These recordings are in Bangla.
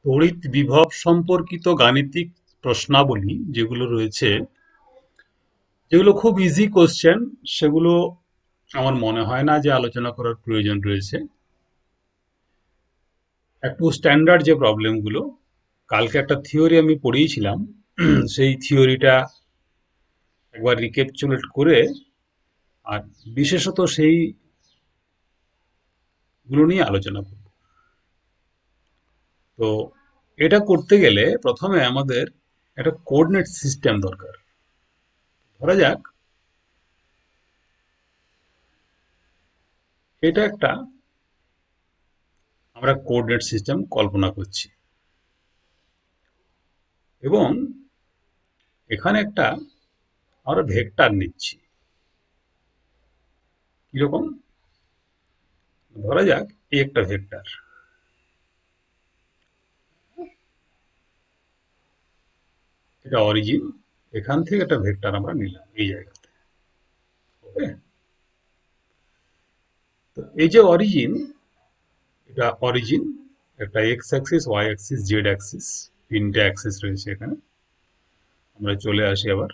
তড়িৎ বিভব সম্পর্কিত গাণিতিক প্রশ্নাবলী যেগুলো রয়েছে, যেগুলো খুব ইজি কোশ্চেন, সেগুলো আমার মনে হয় না যে আলোচনা করার প্রয়োজন রয়েছে। একটু স্ট্যান্ডার্ড যে প্রবলেমগুলো, কালকে একটা থিওরি আমি পড়িয়েছিলাম, সেই থিওরিটা একবার রিক্যাপচুলেট করে, আর বিশেষত সেইগুলো নিয়ে আলোচনা করব। তো এটা করতে গেলে প্রথমে আমাদের একটা কোঅর্ডিনেট সিস্টেম দরকার। ধরা যাক এটা একটা আমরা কোঅর্ডিনেট সিস্টেম কল্পনা করছি, এবং এখানে একটা আমরা ভেক্টর নিচ্ছি। কিরকম? ধরা যাক এই একটা ভেক্টর, এটা অরিজিন, এখান থেকে একটা ভেক্টর আমরা নিলাম এই জায়গাতে। ওকে, তো এই যে অরিজিন, এটা অরিজিন, একটা X axis, Y axis, Z axis, তিনটে অ্যাক্সিস রয়েছে এখানে। আমরা চলে আসি আবার,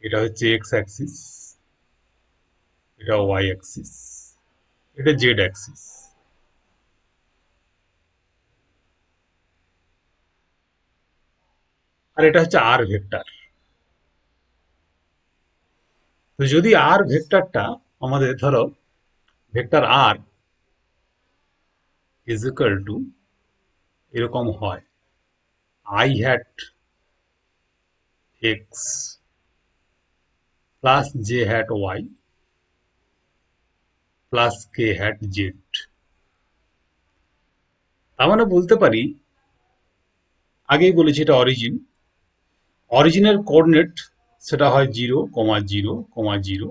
এটা হচ্ছে এক্স অ্যাক্সিস, এটা ওয়াই অ্যাক্সিস, এটা জেড অ্যাক্সিস, আর এটা হচ্ছে আর ভেক্টর। তো যদি আর ভেক্টরটা আমাদের ধরো vector R is equal to এরকম হয়, I hat X plus J hat Y plus K hat Z. তার মানে বলতে পারি, আগেই বলেছি এটা অরিজিন, অরিজিনের কোঅর্ডিনেট সেটা হয় 0,0,0।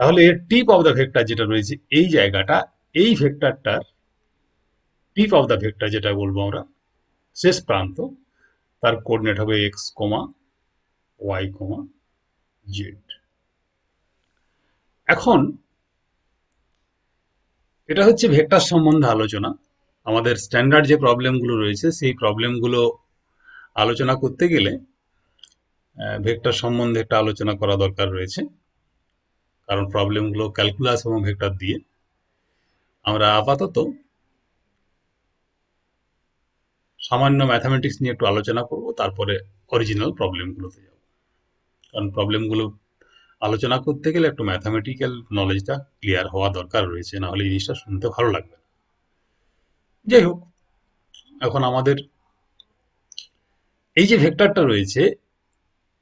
তাহলে এর টিপ অফ দ্য ভেক্টর যেটা রয়েছে এই জায়গাটা, এই ভেক্টরটার টিপ অফ দ্য ভেক্টর যেটা বলবো আমরা, শেষ প্রান্ত, তার কোঅর্ডিনেট হবে এক্স কমা ওয়াই কমা জেড। এখন এটা হচ্ছে ভেক্টর সম্বন্ধে আলোচনা। আমাদের স্ট্যান্ডার্ড যে প্রবলেমগুলো রয়েছে সেই প্রবলেমগুলো আলোচনা করতে গেলে ভেক্টর সম্বন্ধে একটা আলোচনা করা দরকার রয়েছে, কারণ প্রবলেমগুলো ক্যালকুলাস এবং ভেক্টর দিয়ে। আমরা আপাতত সামান্য ম্যাথামেটিক্স নিয়ে একটু আলোচনা করব, তারপরে অরিজিনাল প্রবলেমগুলোতে যাব। কারণ প্রবলেমগুলো আলোচনা করতে গেলে একটু ম্যাথামেটিক্যাল নলেজটা ক্লিয়ার হওয়া দরকার রয়েছে, না হলে জিনিসটা শুনতে ভালো লাগবে না। যাই হোক, এখন আমাদের এই যে ভেক্টরটা রয়েছে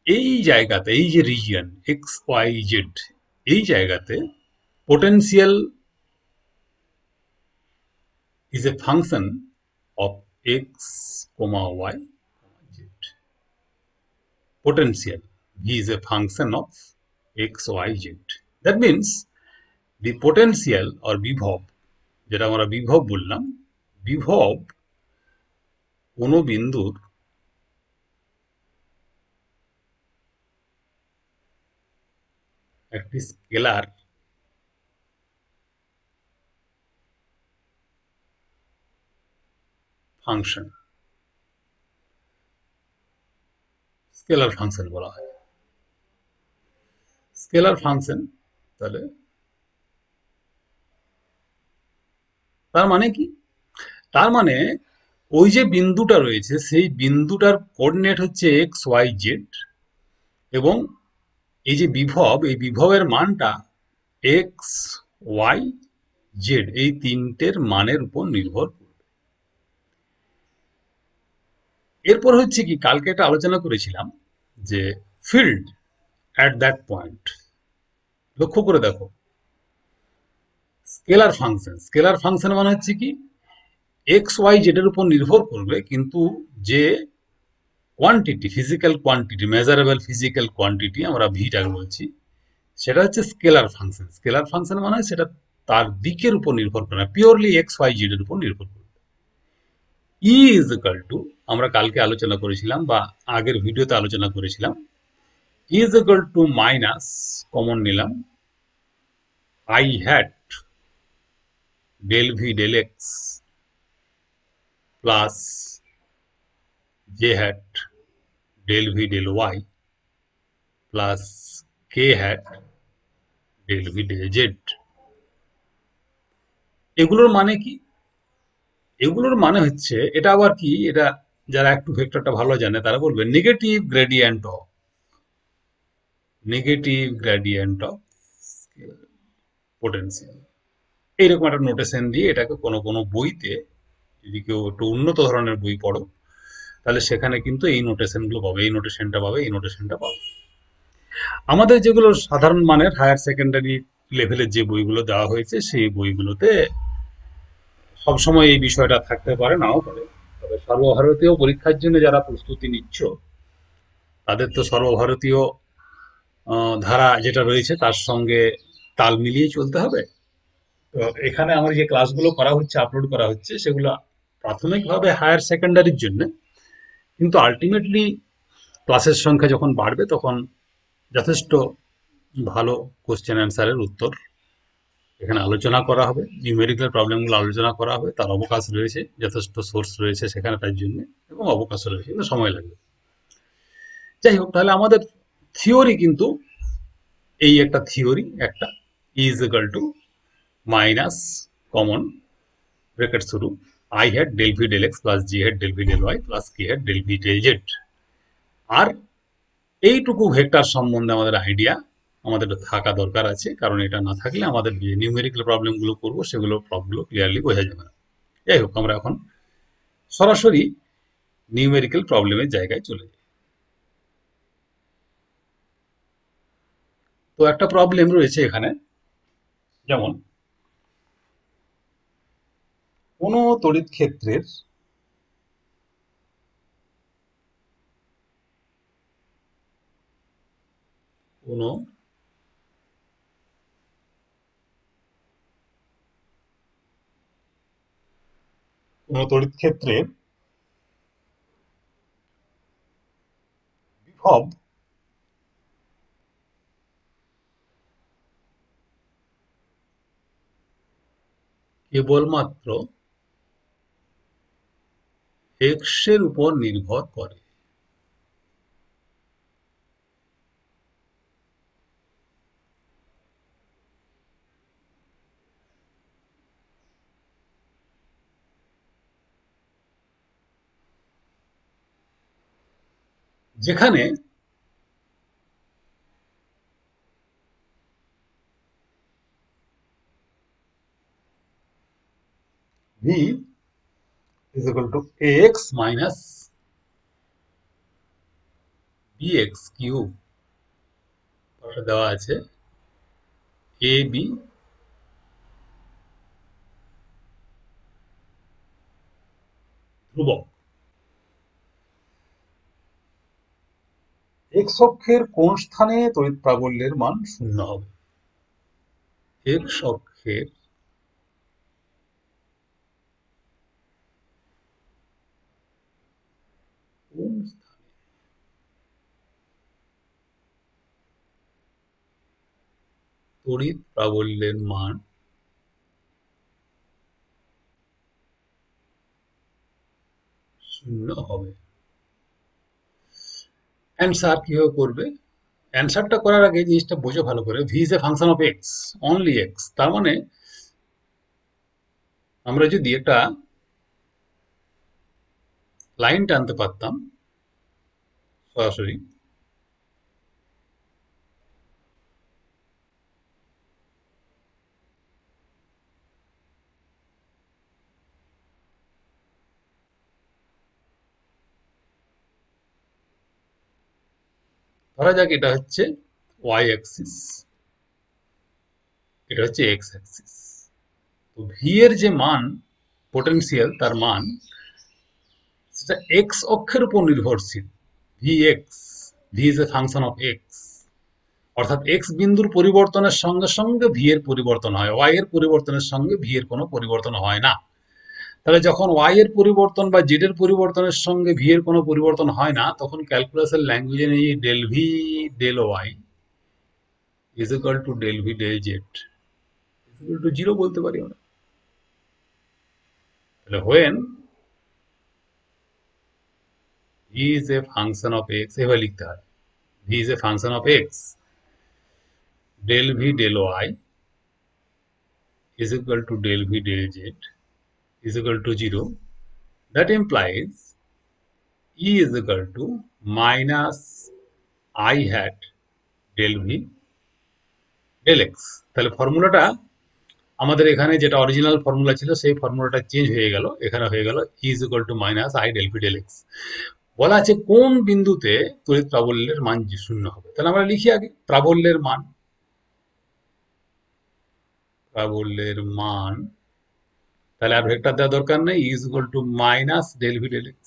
এই জায়গাতে, এই যে রিজিয়ন এক্স ওয়াই জেড, এই জায়গাতে potential is a function of x, y, z. Potential V is a function of x, y, z. That means the potential or বিভব, যেটা আমরা বিভব বললাম, বিভব কোনো বিন্দুর একটি স্কেলার ফাংশন, স্কেলার ফাংশন বলা হয়। স্কেলার ফাংশন, তাহলে তার মানে কি? তার মানে ওই যে বিন্দুটা রয়েছে সেই বিন্দুটার কোঅর্ডিনেট হচ্ছে এক্স ওয়াই জেড, এবং এই যে বিভব, এই বিভবের মানটা এক্স ওয়াই জেড এই তিনটের মানের উপর নির্ভর করবে। এরপর হচ্ছে কি, কালকে একটা আলোচনা করেছিলাম যে ফিল্ড অ্যাট দ্যাট পয়েন্ট। লক্ষ্য করে দেখো, স্কেলার ফাংশন, স্কেলার ফাংশন মানে হচ্ছে কি, এক্স ওয়াই জেড এর উপর নির্ভর করবে, কিন্তু যে quantity, physical quantity, measurable physical quantity আমরা ভিটাকে বলছি, সেটা হচ্ছে স্কেলার ফাংশন। স্কেলার ফাংশন মানে সেটা তার দিকের উপর নির্ভর করে না, পিওরলি এক্স ওয়াই জেড এর উপর নির্ভর করবে। ই ইজ ইকাল টু, আমরা কালকে আলোচনা করেছিলাম বা আগের ভিডিওতে আলোচনা করেছিলাম, E is equal to minus, common নিলাম, i hat del V del x plus J hat del V del y plus K hat del V del z. এগুলোর মানে কি? এগুলোর মানে হচ্ছে, এটা আবার কি, এটা যারা একটু ভেক্টরটা ভালো জানে তারা বলবে নেগেটিভ গ্রেডিয়েন্ট অফ পোটেনশিয়াল। এইরকম একটা নোটেশন দিয়ে এটাকে কোনো কোনো বইতে, যদি কেউ একটু উন্নত ধরনের বই পড়ো তাহলে সেখানে কিন্তু এই নোটেশনগুলো পাবে, এই নোটেশনটা পাবে, এই নোটেশনটা পাবে। আমাদের যেগুলো সাধারণ মানের হায়ার সেকেন্ডারি লেভেলের যে বইগুলো দেওয়া হয়েছে সেই বইগুলোতে সবসময় এই বিষয়টা থাকতে পারে, নাও পারে। তবে সর্বভারতীয় পরীক্ষার জন্য যারা প্রস্তুতি নিচ্ছ তাদের তো সর্বভারতীয় ধারা যেটা রয়েছে তার সঙ্গে তাল মিলিয়ে চলতে হবে। তো এখানে আমার যে ক্লাসগুলো করা হচ্ছে, আপলোড করা হচ্ছে, সেগুলো প্রাথমিকভাবে হায়ার সেকেন্ডারির জন্য, কিন্তু আলটিমেটলি ক্লাসের সংখ্যা যখন বাড়বে তখন যথেষ্ট ভালো কোশ্চেন অ্যান্সারের উত্তর এখানে আলোচনা করা হবে, নিউমেরিক্যাল প্রবলেমগুলো আলোচনা করা হবে। তার অবকাশ রয়েছে, যথেষ্ট সোর্স রয়েছে সেখানে তার জন্য, এবং অবকাশও রয়েছে, কিন্তু সময় লাগবে। যাই হোক, তাহলে আমাদের থিওরি কিন্তু এই একটা থিওরি, একটা is equal to minus common bracket শুরু i hat del V del x plus j hat del V del y plus k hat del V del z. আর এইটুকু ভেক্টর সম্বন্ধে আমাদের আইডিয়া আমাদের থাকা দরকার আছে, কারণ এটা না থাকলে আমাদের যে নিউমেরিক্যাল প্রবলেমগুলো করবো সেগুলো সবগুলো ক্লিয়ারলি বোঝা যাবে না। যাই হোক, আমরা এখন সরাসরি নিউমেরিক্যাল প্রবলেমের জায়গায় চলে যাই। তো একটা প্রবলেম রয়েছে এখানে, যেমন কোনো তড়িৎ ক্ষেত্রের কোনো কোনো তড়িৎ ক্ষেত্রের বিভব কেবলমাত্র এক্স এর উপর নির্ভর করে। যেখানে v is equal to ax minus bx cube, দেওয়া আছে এ বি ধ্রুবক। এক্স অক্ষের কোন স্থানে তড়িৎ প্রাবল্যের মান শূন্য হবে? এক্স অক্ষের কোন স্থানে তড়িৎ প্রাবল্যের মান শূন্য হবে? অ্যান্সার কিভাবে করবে? অ্যান্সারটা করার আগে জিনিসটা বোঝো ভালো করে, V is a function of x, only x. তার মানে আমরা যদি একটা লাইন টানতে পারতাম সরাসরি, ধরা যাক এটা হচ্ছে ওয়াই অ্যাক্সিস, এটা হচ্ছে এক্স অ্যাক্সিস। তো ভি এর যে মান, পোটেনশিয়াল তার মান, সেটা এক্স অক্ষের উপর নির্ভরশীল। V x, V is a function of x, অর্থাৎ এক্স বিন্দুর পরিবর্তনের সঙ্গে সঙ্গে ভি এর পরিবর্তন হয়, ওয়াই এর পরিবর্তনের সঙ্গে ভি এর কোনো পরিবর্তন হয় না। তাহলে যখন ওয়াই এর পরিবর্তন বা জেড এর পরিবর্তনের সঙ্গে ভি এর কোনো পরিবর্তন হয় না, তখন ক্যালকুলাসের ল্যাঙ্গুয়েজে নেই del V del Y is equal to del V del Z is equal to zero বলতে পারি আমরা। তাহলে when V is a function of X, এভাবে লিখতে হয়। V is a function of X, del V del Y is equal to del v del z is equal to 0. That implies E is equal to minus I hat del v del x। তাহলে ফর্মুলাটা আমাদের এখানে যেটা অরিজিনাল ফর্মুলা ছিল সেই ফর্মুলাটা চেঞ্জ হয়ে গেল, এখানে হয়ে গেল E is equal to minus I del v del x। বলা আছে কোন বিন্দুতে তড়িৎ প্রাবল্যের মান শূন্য হবে। তাহলে আমরা লিখি আগে প্রাবল্যের মান, প্রাবল্যের মান, তাহলে আর ভেক্টর দেওয়ার দরকার নেই, E is equal to minus del v del x।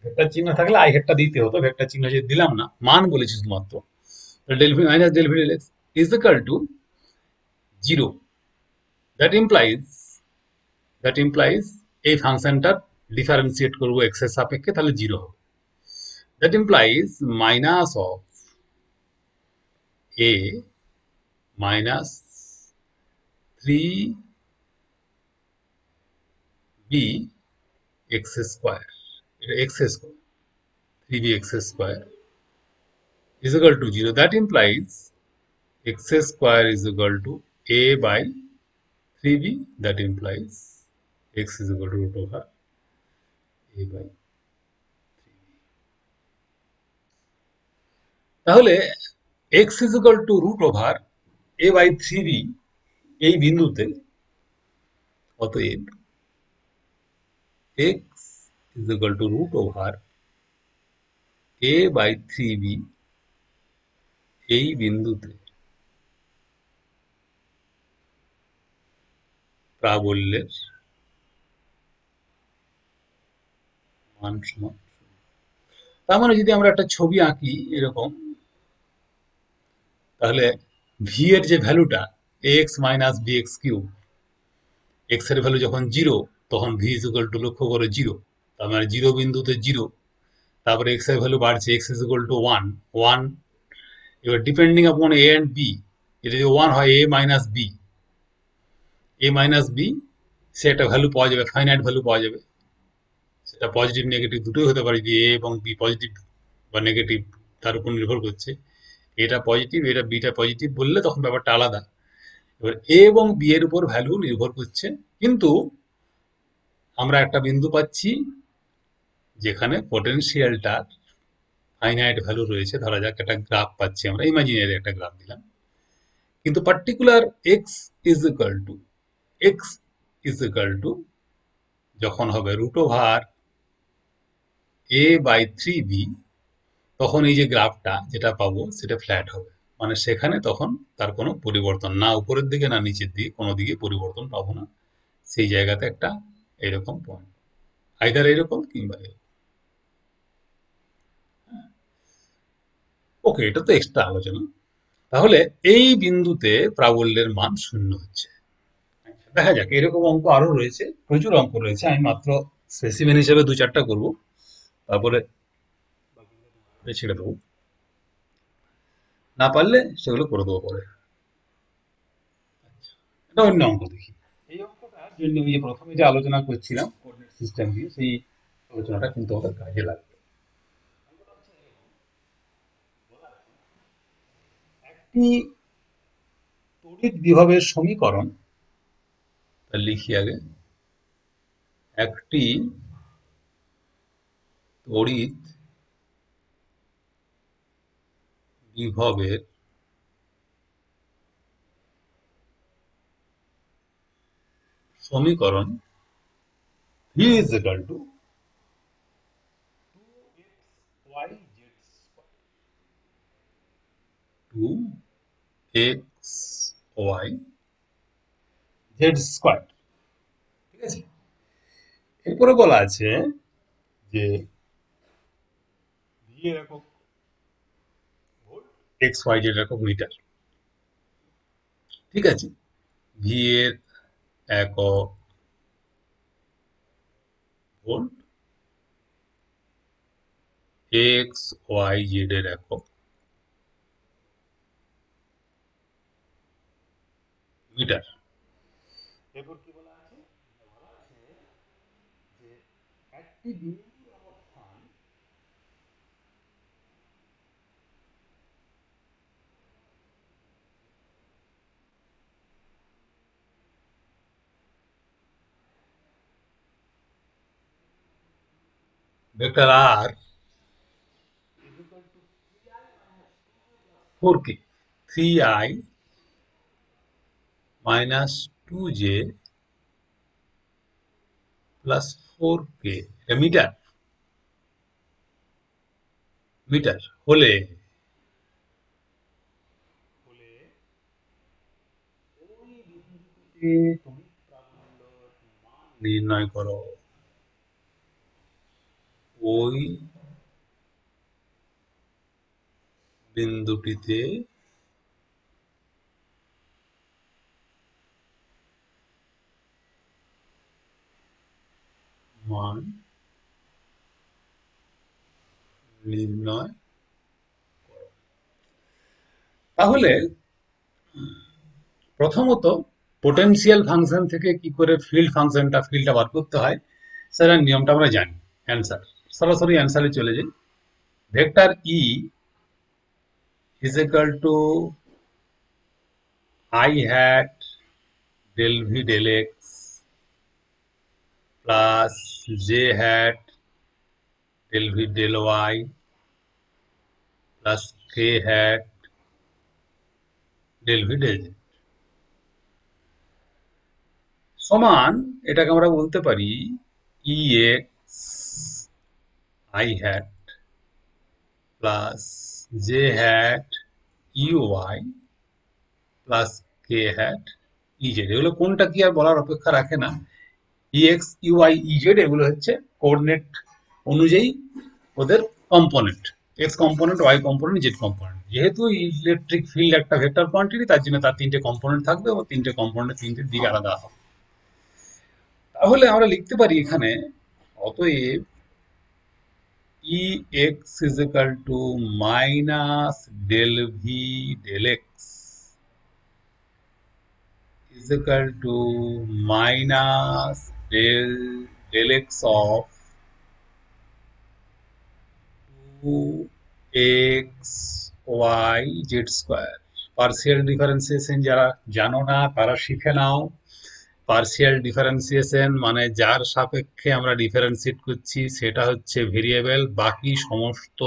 Vector চিহ্ন থাকলে আই হেডটা দিতে হতো, ভেক্টর চিহ্ন যে দিলাম না, মান বলেছি শুধুমাত্র, del V minus del V del X is equal to 0। That implies, এই ফাংশনটা ডিফারেন্সিয়েট করবো এক্স এর সাপেক্ষে, তাহলে 0 হবে। That implies minus of a minus 3b x square, এটা x square, 3b x square is equal to 0. That implies x square is equal to a by 3b, that implies x is equal to root over a by 3b। তাহলে x is equal to root over a by 3b এই বিন্দুতে, অতএব x is equal to root over a by 3b এই বিন্দুতে প্রাবল্যের মান সমান। তার মানে যদি আমরা একটা ছবি আঁকি এরকম, তাহলে ভি এর যে ভ্যালুটা X minus B X cube, X এর ভ্যালু যখন 0 তখন ভি ইজ ইকুয়াল টু, লক্ষ্য করো 0, তার মানে 0 বিন্দুতে 0, তারপরে এক্স এর ভ্যালু বাড়ছে, এক্স ইজ ইকুয়াল টু 1। এবার ডিপেন্ডিং আপন এ অ্যান্ড বি, এটা যদি 1 হয় এ মাইনাস বি, সে একটা ভ্যালু পাওয়া যাবে, ফাইনাইট ভ্যালু পাওয়া যাবে। সেটা পজিটিভ নেগেটিভ দুটোই হতে পারে, যে এ এবং বি পজিটিভ বা নেগেটিভ তার উপর নির্ভর করছে। এটা পজিটিভ, এটা বিটা পজিটিভ বললে তখন ব্যাপারটা আলাদা। এবার এ এবং বি এর উপর ভ্যালু নির্ভর করছে, কিন্তু আমরা একটা বিন্দু পাচ্ছি যেখানে পটেনশিয়ালটা ফাইনাইট ভ্যালু রয়েছে, ধরা যাক একটা গ্রাফ পাচ্ছি, আমরা ইমাজিনারি একটা গ্রাফ দিলাম, কিন্তু particular x is equal two যখন হবে root over a by 3b, তখন এই যে গ্রাফটা যেটা পাবো সেটা ফ্ল্যাট হবে, মানে সেখানে তখন তার কোনো পরিবর্তন না, উপরের দিকে না নিচের দিকে, কোনো দিকে পরিবর্তন পাবো না। সেই জায়গাতে একটা এরকম পয়েন্ট, আইদার এরকম কিংবা এরকম। ওকে, এটা তো এক্সট্রা আলোচনা। তাহলে এই বিন্দুতে প্রাবল্যের মান 0 হচ্ছে। দেখা যাক, এরকম অঙ্ক আরো রয়েছে, প্রচুর অঙ্ক রয়েছে, আমি মাত্র স্পেসিমেন হিসেবে 2-4টা করবো, তারপরে ছেড়ে দেবো, না পারলে সেগুলো করে দেবো পরে। এটা অন্য অঙ্ক দেখি। এই অঙ্কটার জন্য আমি যে প্রথমে যে আলোচনা করছিলাম কোঅর্ডিনেট সিস্টেম দিয়ে, সেই আলোচনাটা কিন্তু আমাদের কাজে লাগবে। একটি তড়িৎ বিভবের সমীকরণ, লিখি আগে, একটি তড়িৎ বিভবের সমীকরণ V is equal to 2xy z square. ঠিক আছে, এরপরে বলা আছে যে ভি এর একক ভোল্ট, এক্স ওয়াই জেড একক মিটার। ঠিক আছে, ভি এর একক ভোল্ট, এক্স ওয়াই জেড এর একক মিটার। এরপর কি বলা আছে, বলা আছে যে একটি বিন্দুর অবস্থান vector R 4k 3i minus 2j plus 4k metre metre হলে নির্ণয় করো ওই বিন্দুটিতে মান নির্ণয়। তাহলে প্রথমত পোটেনশিয়াল ফাংশন থেকে কি করে ফিল্ডটা বার করতে হয় সেটার নিয়মটা আমরা জানি। অ্যান্সার, সরাসরি অ্যান্সারে চলে যাই। Vector E is equal to i hat del V del x plus J hat del V del y plus K hat del V del z সমান, এটাকে আমরা বলতে পারি E x i hat plus J hat u y plus K hat E z. এগুলো কোনটা কি আর বলার অপেক্ষা রাখে না। ইএক্স ইউআই ইজেড এগুলো হচ্ছে কোঅর্ডিনেট অনুযায়ী ওদের component, X component, Y component, Z component. যেহেতু ইলেকট্রিক ফিল্ড একটা ভেক্টর কোয়ান্টিটি, তার জন্য তার তিনটে কম্পোনেন্ট থাকবে ও তিনটে কম্পোনেন্টের তিনটে দিক আলাদা হবে। তাহলে আমরা লিখতে পারি এখানে, অতএব E x is equal to minus del V del x is equal to minus del x of 2x y z square। Partial differentiation যারা জানো না তারা শিখে নাও। পার্সিয়াল ডিফারেন্সিয়েশন মানে যার সাপেক্ষে আমরা ডিফারেন্সিয়েট করছি সেটা হচ্ছে ভেরিয়েবল, বাকি সমস্ত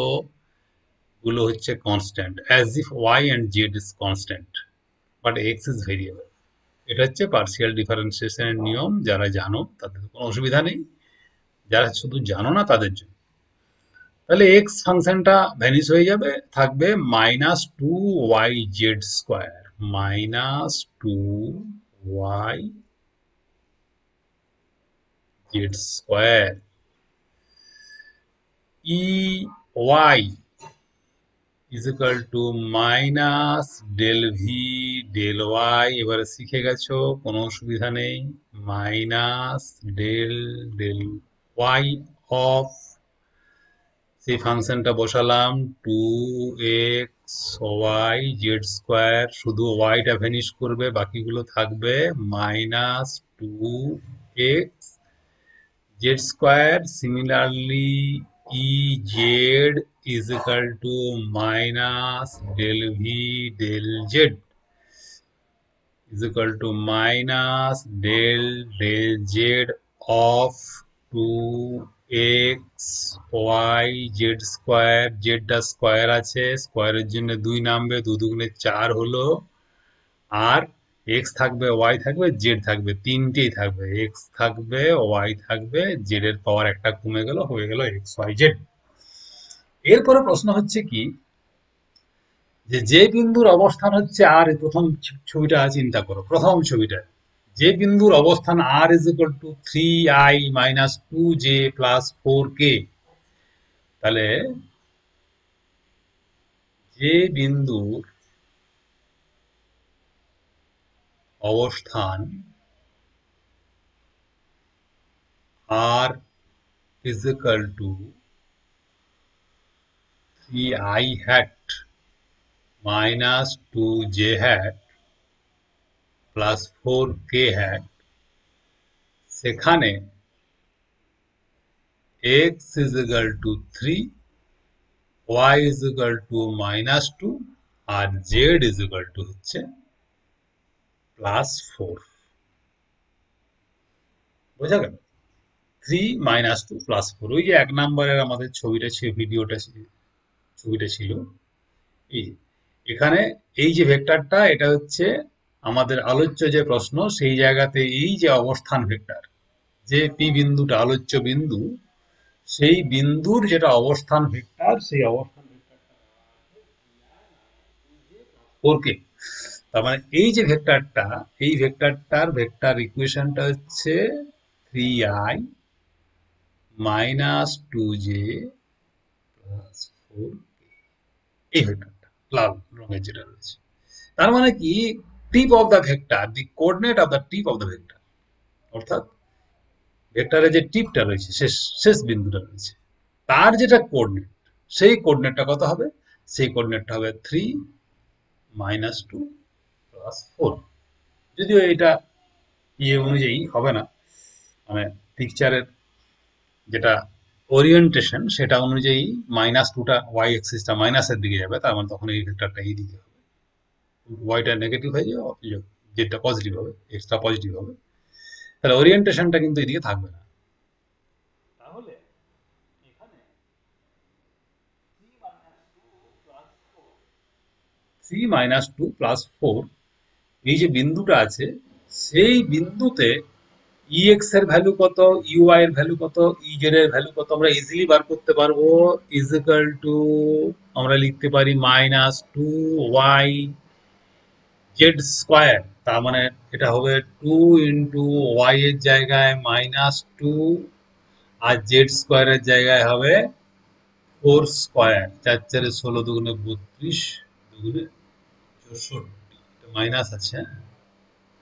গুলো হচ্ছে constant, as if Y and Z is constant but X is variable. এটা হচ্ছে পার্সিয়াল ডিফারেন্সিয়েশনের নিয়ম। যারা জানো তাদের কোনো অসুবিধা নেই, যারা শুধু জানো না তাদের জন্য। তাহলে এক্স ফাংশনটা ভ্যানিশ হয়ে যাবে, থাকবে minus two Y Z square, minus two Y Z square E Y is equal to minus del V del Y. এবারে শিখে গেছো, কোনো অসুবিধা নেই। Minus del del Y of, সেই ফাংশনটা বসালাম, two X Y Z square, শুধু ওয়াইটা ভ্যানিশ করবে, বাকিগুলো থাকবে minus two X Z square. Similarly E Z is equal to minus del V del Z is equal to minus del del z of 2x y z square. জেডটা স্কয়ার আছে, স্কয়ারের জন্য 2 নামবে, 2 দুগুণে 4 হলো, আর x থাকবে, y থাকবে, z থাকবে, তিনটেই থাকবে, x থাকবে, y থাকবে, z এর পাওয়ার একটা কমে গেল, হয়ে গেল x y z। এরপরে প্রশ্ন হচ্ছে কি, যে বিন্দুর অবস্থান হচ্ছে আর, প্রথম ছবিটা চিন্তা করো, প্রথম ছবিটা, যে বিন্দুর অবস্থান আর is equal to 3i minus 2j plus 4k, তাহলে যে বিন্দুর অবস্থান আর is equal to 3i hat minus 2j hat plus 4k hat, সেখানে x is equal to 3, y is equal to -2 আর z is equal to হচ্ছে +4। বোঝা গেল? 3 -2 +4। ওই যে 1 নম্বরের আমাদের ছবিটা ছিল, ছবিটা ছিল এই এখানে এই যে ভেক্টরটা, এটা হচ্ছে আমাদের আলোচ্য যে প্রশ্ন, সেই জায়গাতে এই যে অবস্থান ভেক্টর, যে পি বিন্দুটা আলোচ্য বিন্দু, সেই বিন্দুর যেটা অবস্থান ভেক্টর, সেই অবস্থান ভেক্টরটা 4কে। তার মানে এই যে ভেক্টরটা, এই ভেক্টরটার ভেক্টর ইকুয়েশনটা হচ্ছে 3i -2j + 4, এই ভেক্টরটা লাল রঙের যেটা রয়েছে। তার মানে কি, tip of the vector, the coordinate of the tip of the vector, অর্থাৎ ভেক্টরের যে টিপটা রয়েছে, শেষ শেষ বিন্দুটা রয়েছে, তার যেটা কোঅর্ডিনেট, সেই কোঅর্ডিনেটটা কত হবে? সেই কোঅর্ডিনেটটা হবে 3 -2 + 4। যদিও এটা ইয়ে অনুযায়ী হবে না, মানে পিকচারের যেটা ওরিয়েন্টেশন, সেটা অনুযায়ী -2টা ওয়াই এক্সিসটা মাইনাসের দিকে যাবে, তার মানে তখন এই ভেক্টরটা এই দিকে হবে, ওয়াইটা নেগেটিভ হয়ে যাবে, যেটা পজিটিভ হবে, এক্সট্রা পজিটিভ হবে, তাহলে ওরিয়েন্টেশনটা কিন্তু এদিকে থাকবে না। তাহলে এখানে 3 -2 + 4, এই যে বিন্দুটা আছে, সেই বিন্দুতে ex এর ভ্যালু কত, uy এর ভ্যালু কত, ez এর ভ্যালু কত আমরা ইজিলি বার করতে পারবো। ইজ ইকুয়াল টু, আমরা লিখতে পারি -2y z²। তার মানে এটা হবে 2 ইন্টু y এর জায়গায় -2, আর z² এর জায়গায় হবে 4²। 4 4 16, দুগুণে 32, দুগুণে 64, মাইনাস আছে,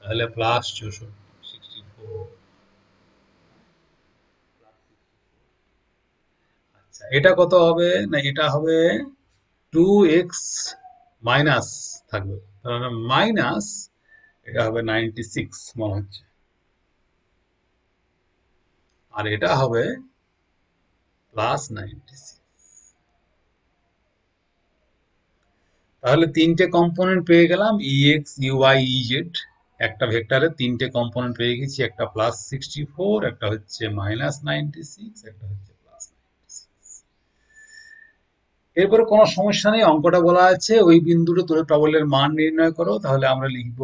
তাহলে +64, 64। আচ্ছা, এটা কত হবে? না, এটা হবে 2x মাইনাস থাকবে, তার মানে মাইনাস, এটা হবে 96 মনে হচ্ছে, আর এটা হবে +96। তাহলে তিনটে কম্পোনেন্ট পেয়ে গেলাম, ex, uy, ez। একটা ভেক্টরের তিনটে কম্পোনেন্ট পেয়ে গেছি, একটা +64, একটা হচ্ছে -96, একটা হচ্ছে +96। এরপরে কোনো সমস্যা নেই, অঙ্কটা বলা আছে ওই বিন্দুটা তুলে টবলের মান নির্ণয় করো। তাহলে আমরা লিখব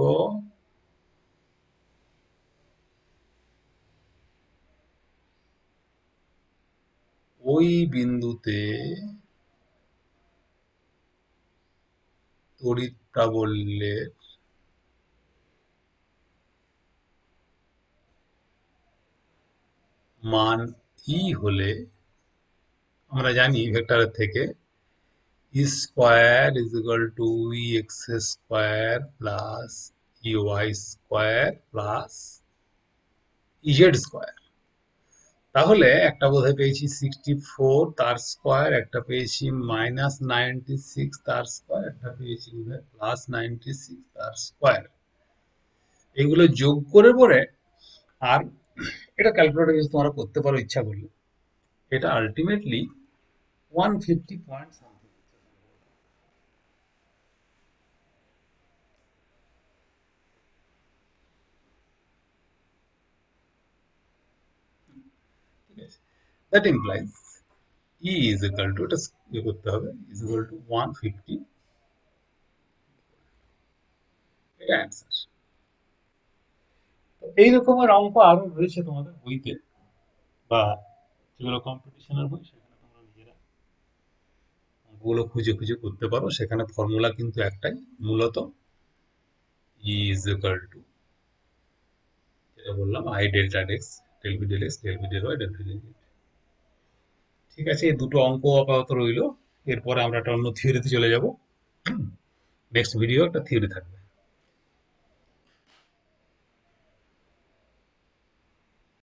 ওই বিন্দুতে তড়িৎ প্রাবল্যের মান ই হলে, আমরা জানি ভেক্টরের থেকে square is equal two ex² plus uy² plus z²। তাহলে একটা বোধহয় পেয়েছি 64 তার স্কোয়ার, একটা পেয়েছি -96 তার স্কোয়ার, একটা পেয়েছি বোধহয় +96 তার স্কোয়ার। এগুলো যোগ করে পরে, আর এটা ক্যালকুলেটর ইউজ তোমরা করতে পারো ইচ্ছা করলে, এটা আলটিমেটলি 150 পয়েন্ট সামথিং। ঠিক আছে, that implies E is equal two, এটা ইয়ে করতে হবে, ইজ ইকুয়াল টু 150। এটা অ্যান্সার। তো এই রকমের অঙ্ক আরো রয়েছে তোমাদের বইতে, বা যেগুলো কম্পিটিশনের বই, সেখানে তোমরা নিজেরা অঙ্কগুলো খুঁজে খুঁজে করতে পারো। সেখানে ফর্মুলা কিন্তু একটাই, মূলত ই ইজ ইকুয়াল টু, যেটা বললাম, I delta X, del B del X, del B del Y, del B del Z. ঠিক আছে, এই দুটো অঙ্ক আপাতত রইলো। এরপরে আমরা একটা অন্য থিওরিতে চলে যাব। নেক্সট ভিডিও একটা থিওরি থাকবে।